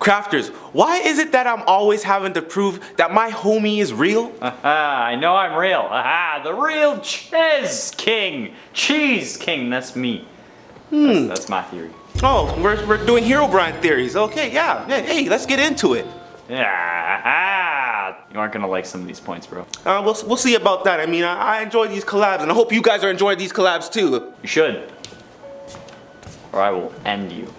Crafters, why is it that I'm always having to prove that my homie is real? I know I'm real. The real Cheese King, that's me. That's my theory. Oh, we're doing Herobrine theories. Okay, yeah. Hey, let's get into it. You aren't gonna like some of these points, bro. We'll see about that. I mean, I enjoy these collabs, and I hope you guys are enjoying these collabs too. You should. Or I will end you.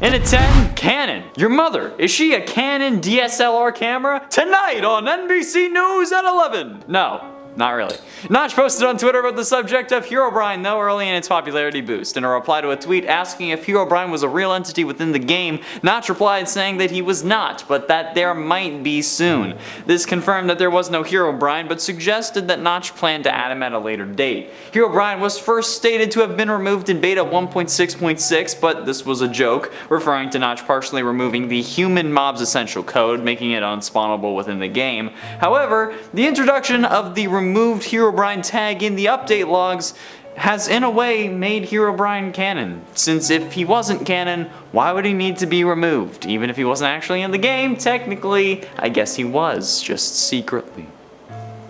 And at 10, Canon. Your mother, is she a Canon DSLR camera? Tonight on NBC News at 11. No, not really. Notch posted on Twitter about the subject of Herobrine, though, early in its popularity boost. In a reply to a tweet asking if Herobrine was a real entity within the game, Notch replied saying that he was not, but that there might be soon. This confirmed that there was no Herobrine, but suggested that Notch planned to add him at a later date. Herobrine was first stated to have been removed in beta 1.6.6, but this was a joke, referring to Notch partially removing the human mob's essential code, making it unspawnable within the game. However, the introduction of the removed Herobrine tag in the update logs has in a way made Herobrine canon, since if he wasn't canon, why would he need to be removed? Even if he wasn't actually in the game, technically, I guess he was, just secretly.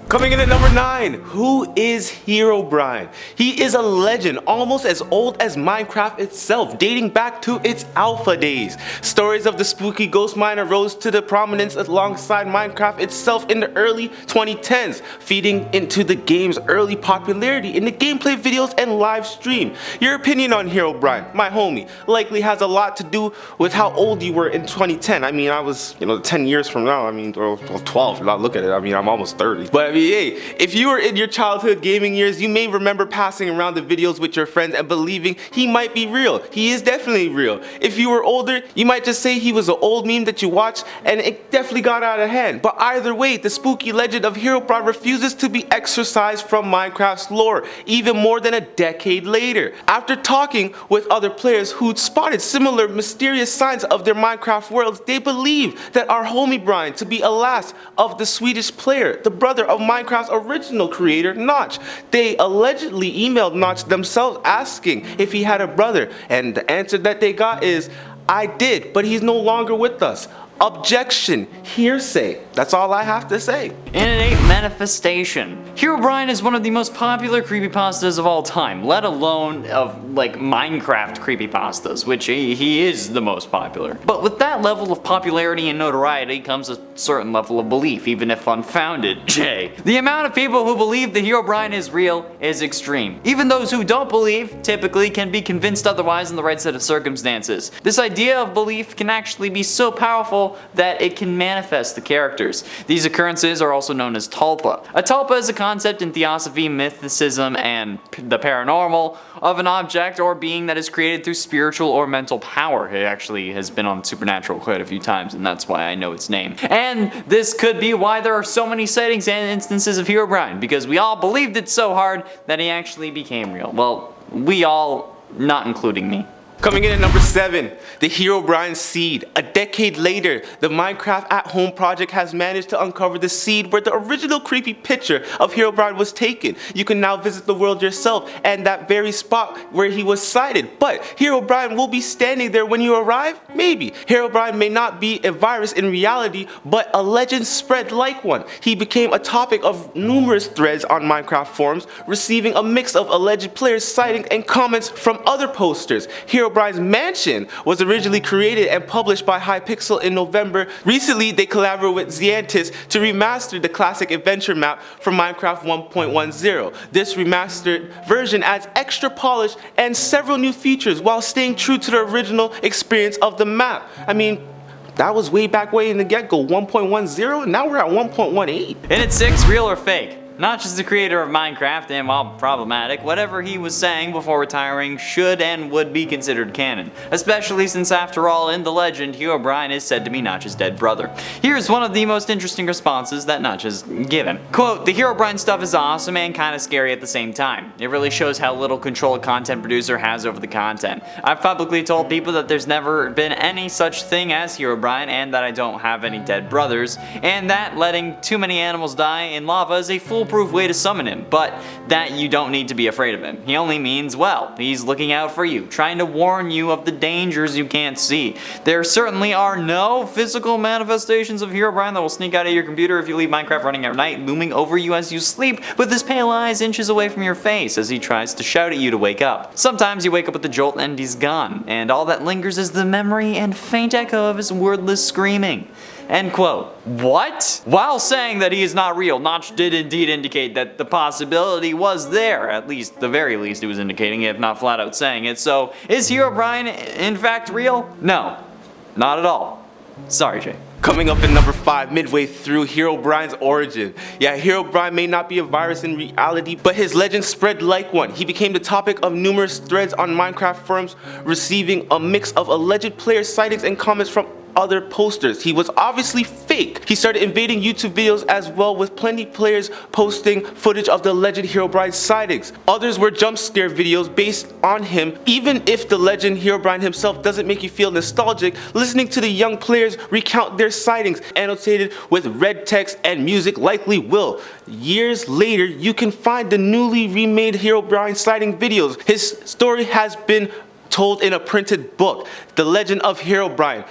Coming in at number 9, who is Herobrine? He is a legend almost as old as Minecraft itself, dating back to its alpha days. Stories of the spooky ghost miner rose to the prominence alongside Minecraft itself in the early 2010s, feeding into the game's early popularity in the gameplay videos and live stream. Your opinion on Herobrine, my homie, likely has a lot to do with how old you were in 2010. I mean, I was, 10 years from now, or 12, look at it, I'm almost 30. But hey, if you were in your childhood gaming years, you may remember passing around the videos with your friends and believing he might be real. He is definitely real. If you were older, you might just say he was an old meme that you watched and it definitely got out of hand. But either way, the spooky legend of Herobrine refuses to be exorcised from Minecraft's lore, even more than a decade later. After talking with other players who'd spotted similar mysterious signs of their Minecraft worlds, they believe that our homie Brian to be a last of the Swedish player, the brother of Minecraft's original creator, Notch. They allegedly emailed Notch themselves asking if he had a brother, and the answer that they got is, I did, but he's no longer with us. Objection, hearsay. That's all I have to say. And it ain't manifestation. Herobrine is one of the most popular creepypastas of all time, let alone of Minecraft creepypastas, which he is the most popular. But with that level of popularity and notoriety comes a certain level of belief, even if unfounded. The amount of people who believe that Herobrine is real is extreme. Even those who don't believe typically can be convinced otherwise in the right set of circumstances. This idea of belief can actually be so powerful that it can manifest the characters. These occurrences are also known as tulpa. A tulpa is a concept in theosophy, mythicism, and the paranormal of an object or being that is created through spiritual or mental power. It actually has been on Supernatural quite a few times, and that's why I know its name. And this could be why there are so many sightings and instances of Herobrine, because we all believed it so hard that he actually became real. Well, we all, not including me. Coming in at number 7, the Herobrine seed. A decade later, the Minecraft at Home project has managed to uncover the seed where the original creepy picture of Herobrine was taken. You can now visit the world yourself and that very spot where he was sighted. But Herobrine will be standing there when you arrive? Maybe. Herobrine may not be a virus in reality, but a legend spread like one. He became a topic of numerous threads on Minecraft forums, receiving a mix of alleged players' sightings and comments from other posters. Herobrine's mansion was originally created and published by Hypixel in November. Recently, they collaborated with Xantis to remaster the classic adventure map for Minecraft 1.10. This remastered version adds extra polish and several new features while staying true to the original experience of the map. I mean, that was way in the get-go, 1.10, now we're at 1.18. And at 6, real or fake? Notch is the creator of Minecraft, and while problematic, whatever he was saying before retiring should and would be considered canon, especially since after all, in the legend, Herobrine is said to be Notch's dead brother. Here's one of the most interesting responses that Notch has given. Quote, the Herobrine stuff is awesome and kinda scary at the same time. It really shows how little control a content producer has over the content. I've publicly told people that there's never been any such thing as Herobrine and that I don't have any dead brothers, and that letting too many animals die in lava is a foolproof foolproof way to summon him, but that you don't need to be afraid of him. He only means well. He's looking out for you, trying to warn you of the dangers you can't see. There certainly are no physical manifestations of Herobrine that will sneak out of your computer if you leave Minecraft running at night, looming over you as you sleep, with his pale eyes inches away from your face as he tries to shout at you to wake up. Sometimes you wake up with the jolt and he's gone, and all that lingers is the memory and faint echo of his wordless screaming. End quote. What? While saying that he is not real, Notch did indeed indicate that the possibility was there. At least, the very least, he was indicating it, if not flat out saying it. So, is Herobrine in fact real? No, not at all. Sorry, Jay. Coming up in number 5, midway through Herobrine's origin. Yeah, Herobrine may not be a virus in reality, but his legend spread like one. He became the topic of numerous threads on Minecraft forums, receiving a mix of alleged player sightings and comments from other posters. He was obviously fake. He started invading YouTube videos as well, with plenty players posting footage of the alleged Herobrine sightings. Others were jump scare videos based on him. Even if the legend Herobrine himself doesn't make you feel nostalgic, listening to the young players recount their sightings, annotated with red text and music, likely will. Years later, you can find the newly remade Herobrine sighting videos. His story has been told in a printed book, The Legend of Herobrine.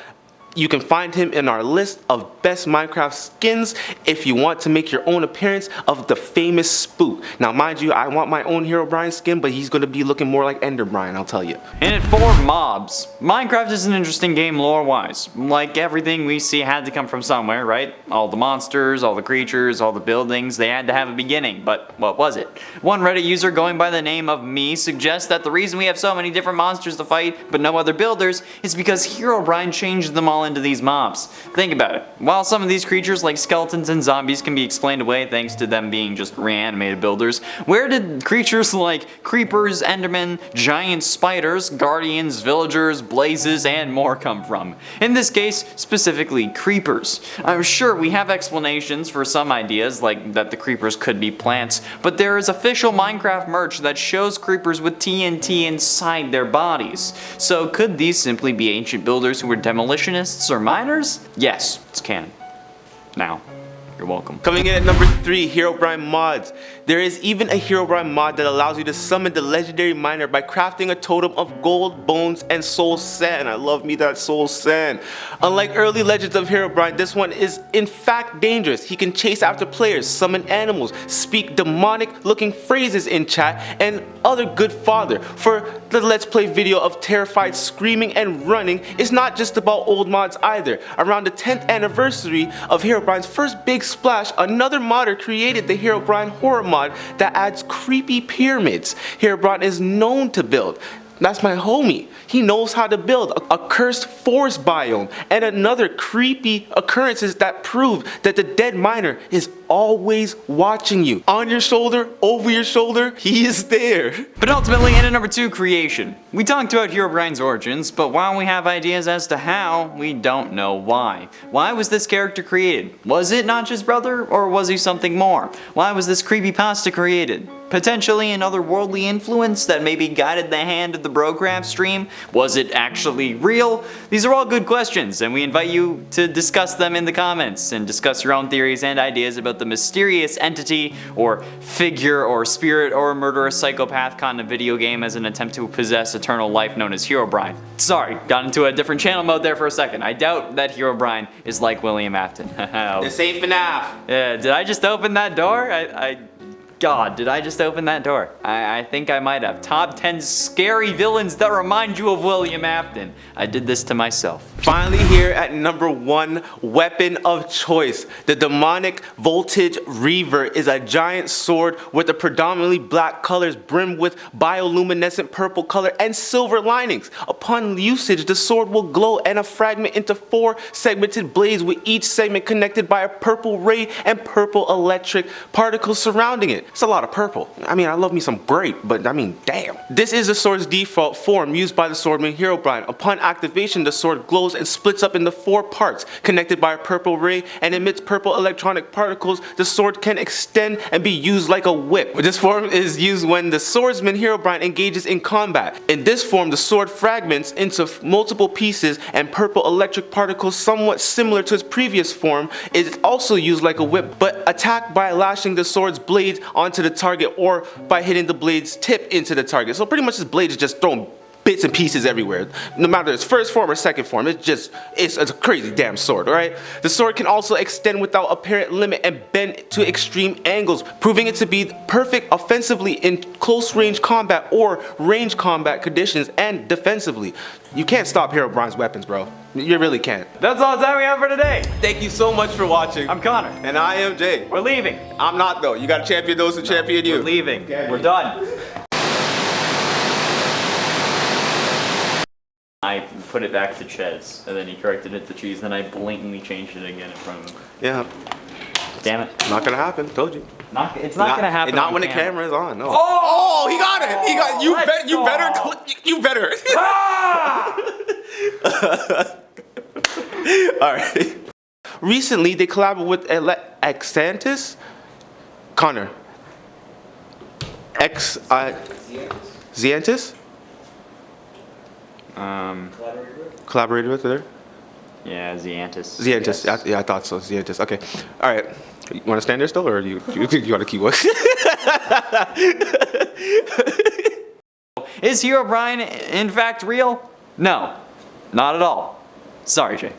You can find him in our list of best Minecraft skins if you want to make your own appearance of the famous spook. Now mind you, I want my own Herobrine skin, but he's going to be looking more like Enderbrine, I'll tell you. And at 4, mobs. Minecraft is an interesting game lore-wise. Like everything we see had to come from somewhere, right? All the monsters, all the creatures, all the buildings, they had to have a beginning, but what was it? One Reddit user going by the name of Me suggests that the reason we have so many different monsters to fight but no other builders is because Herobrine changed them all into these mobs. Think about it. While some of these creatures like skeletons and zombies can be explained away thanks to them being just reanimated builders, where did creatures like creepers, endermen, giant spiders, guardians, villagers, blazes, and more come from? In this case, specifically creepers. I'm sure we have explanations for some ideas, like that the creepers could be plants, but there is official Minecraft merch that shows creepers with TNT inside their bodies. So could these simply be ancient builders who were demolitionists or miners? Yes, it's canon. Now, you're welcome. Coming in at number 3, Herobrine mods. There is even a Herobrine mod that allows you to summon the legendary miner by crafting a totem of gold, bones, and soul sand. I love me that soul sand. Unlike early legends of Herobrine, this one is in fact dangerous. He can chase after players, summon animals, speak demonic looking phrases in chat, and other good fodder. For the Let's Play video of Terrified screaming and running, it's not just about old mods either. Around the 10th anniversary of Herobrine's first big splash, another modder created the Herobrine horror mod that adds creepy pyramids. Herobrine is known to build. That's my homie. He knows how to build a cursed forest biome and another creepy occurrences that prove that the dead miner is always watching you. On your shoulder, over your shoulder, he is there. But ultimately, in at number 2, creation. We talked about Herobrine's origins, but while we have ideas as to how, we don't know why. Why was this character created? Was it Notch's brother, or was he something more? Why was this creepypasta created? Potentially an otherworldly influence that maybe guided the hand of the Brocraft stream? Was it actually real? These are all good questions, and we invite you to discuss them in the comments and discuss your own theories and ideas about the mysterious entity or figure or spirit or murderous psychopath caught in a video game as an attempt to possess eternal life known as Herobrine. Sorry, got into a different channel mode there for a second. I doubt that Herobrine is like William Afton. This ain't FNAF. Yeah, did I just open that door? God, did I just open that door? I think I might have. Top 10 scary villains that remind you of William Afton. I did this to myself. Finally here at number 1, weapon of choice. The demonic voltage reaver is a giant sword with the predominantly black colors brimmed with bioluminescent purple color and silver linings. Upon usage, the sword will glow and fragment into 4 segmented blades, with each segment connected by a purple ray and purple electric particles surrounding it. It's a lot of purple. I mean, I love me some grape, but I mean, damn. This is the sword's default form used by the swordman Herobrine. Upon activation, the sword glows and splits up into 4 parts, connected by a purple ray and emits purple electronic particles. The sword can extend and be used like a whip. This form is used when the swordsman Herobrine engages in combat. In this form, the sword fragments into multiple pieces, and purple electric particles, somewhat similar to its previous form, is also used like a whip, but attacked by lashing the sword's blade onto the target or by hitting the blade's tip into the target. So pretty much this blade is just throwing bits and pieces everywhere. No matter its first form or second form, it's a crazy damn sword, alright? The sword can also extend without apparent limit and bend to extreme angles, proving it to be perfect offensively in close range combat or range combat conditions and defensively. You can't stop Herobrine's weapons, bro. You really can't. That's all the time we have for today. Thank you so much for watching. I'm Connor. And I am Jay. We're leaving. I'm not though. You gotta champion those who champion you. We're leaving. We're done. I put it back to Chez, and then he corrected it to cheese, then I blatantly changed it again in front of him. Yeah. Damn it. Not gonna happen. Told you. It's not gonna happen. Not when the camera is on. No. Oh! He got it. He got you. You better. Ah! All right. Recently, they collaborated with Xantis. Connor. Xantis. Collaborated with her? Yeah, Xantis. Xantis. Yes. Yeah, I thought so. Xantis. Okay. All right. You want to stand there still, or you want to keep walking? Is Herobrine in fact real? No, not at all. Sorry, Jay.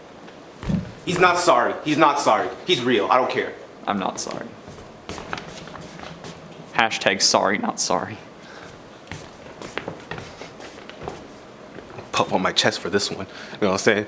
He's not sorry. He's not sorry. He's real. I don't care. I'm not sorry. Hashtag sorry, not sorry. Puff on my chest for this one. You know what I'm saying?